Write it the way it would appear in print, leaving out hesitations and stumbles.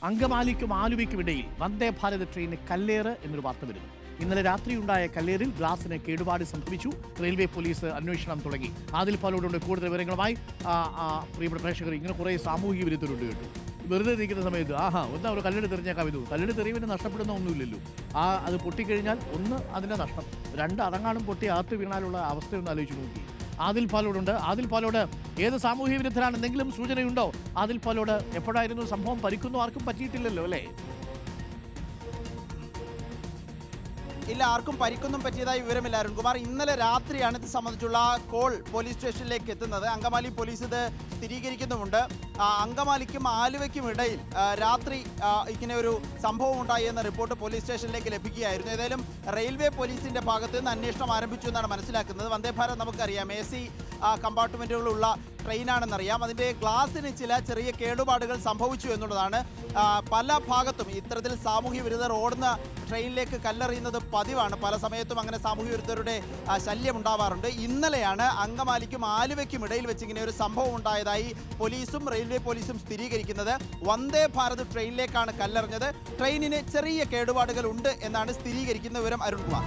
അങ്കമാലിക്കും ആലുവയ്ക്കും ഇടയിൽ വന്ദേ ഭാരത് ട്രെയിന് കല്ലേറ് എന്നൊരു വാർത്ത വരുന്നു. ഇന്നലെ രാത്രിയുണ്ടായ കല്ലേറിൽ ഗ്ലാസിന് കേടുപാട് സംഭവിച്ചു. റെയിൽവേ പോലീസ് അന്വേഷണം തുടങ്ങി. ആദിൽ പാലോടുണ്ട് കൂടുതൽ വിവരങ്ങളുമായി. പ്രിയപ്പെട്ട പ്രേക്ഷകർ, ഇങ്ങനെ കുറേ സാമൂഹിക വിരുദ്ധരുണ്ട് കേട്ടോ. വെറുതെ നിൽക്കുന്ന സമയത്ത് ഒന്ന് അവർ കല്ലെട് തെറിഞ്ഞേക്കാം. ഇത് കല്ലെട് തെറിവിന് നഷ്ടപ്പെടുന്ന ഒന്നുമില്ലല്ലോ. അത് പൊട്ടിക്കഴിഞ്ഞാൽ ഒന്ന് അതിൻ്റെ നഷ്ടം, രണ്ട് അടങ്ങാനും പൊട്ടി അകത്ത് വീണാലുള്ള അവസ്ഥയൊന്ന് ആലോചിച്ച് നോക്കി. ആദിൽ പാലോടുണ്ട്. ആദിൽ പാലോട്, ഏത് സാമൂഹ്യ വിരുദ്ധരാണ്? എന്തെങ്കിലും സൂചനയുണ്ടോ ആദിൽ പാലോട്? എപ്പോഴായിരുന്നു സംഭവം? പരിക്കുന്നു ആർക്കും പറ്റിയിട്ടില്ലല്ലോ അല്ലേ? ഇല്ല, ആർക്കും പരിക്കൊന്നും പറ്റിയതായി വിവരമില്ല അരുൺകുമാർ. ഇന്നലെ രാത്രിയാണ് ഇത് സംബന്ധിച്ചുള്ള കോൾ പോലീസ് സ്റ്റേഷനിലേക്ക് എത്തുന്നത്. അങ്കമാലി പോലീസ് ഇത് സ്ഥിരീകരിക്കുന്നുമുണ്ട്. അങ്കമാലിക്കും ആലുവയ്ക്കും ഇടയിൽ രാത്രി ഇങ്ങനെ ഒരു സംഭവം ഉണ്ടായി എന്ന റിപ്പോർട്ട് പോലീസ് സ്റ്റേഷനിലേക്ക് ലഭിക്കുകയായിരുന്നു. ഏതായാലും റെയിൽവേ പോലീസിന്റെ ഭാഗത്ത് നിന്ന് അന്വേഷണം ആരംഭിച്ചു എന്നാണ് മനസ്സിലാക്കുന്നത്. വന്ദേ ഭാരത് നമുക്കറിയാം, AC കമ്പാർട്ട്മെൻറ്റുകളുള്ള ട്രെയിനാണെന്നറിയാം. അതിൻ്റെ ഗ്ലാസിന് ചില ചെറിയ കേടുപാടുകൾ സംഭവിച്ചു എന്നുള്ളതാണ്. പല ഭാഗത്തും ഇത്തരത്തിൽ സാമൂഹ്യ വിരുദ്ധർ ഓടുന്ന ട്രെയിനിലേക്ക് കല്ലെറിയുന്നത് പതിവാണ്. പല സമയത്തും അങ്ങനെ സാമൂഹ്യ വിരുദ്ധരുടെ ശല്യം ഉണ്ടാവാറുണ്ട്. ഇന്നലെയാണ് അങ്കമാലിക്കും ആലുവയ്ക്കും ഇടയിൽ വെച്ച് ഇങ്ങനെ ഒരു സംഭവം ഉണ്ടായതായി പോലീസും റെയിൽവേ പോലീസും സ്ഥിരീകരിക്കുന്നത്. വന്ദേ ഭാരത് ട്രെയിനിലേക്കാണ് കല്ലെറിഞ്ഞത്. ട്രെയിനിന് ചെറിയ കേടുപാടുകൾ ഉണ്ട് എന്നാണ് സ്ഥിരീകരിക്കുന്ന വിവരം. അരുൺകുമാർ.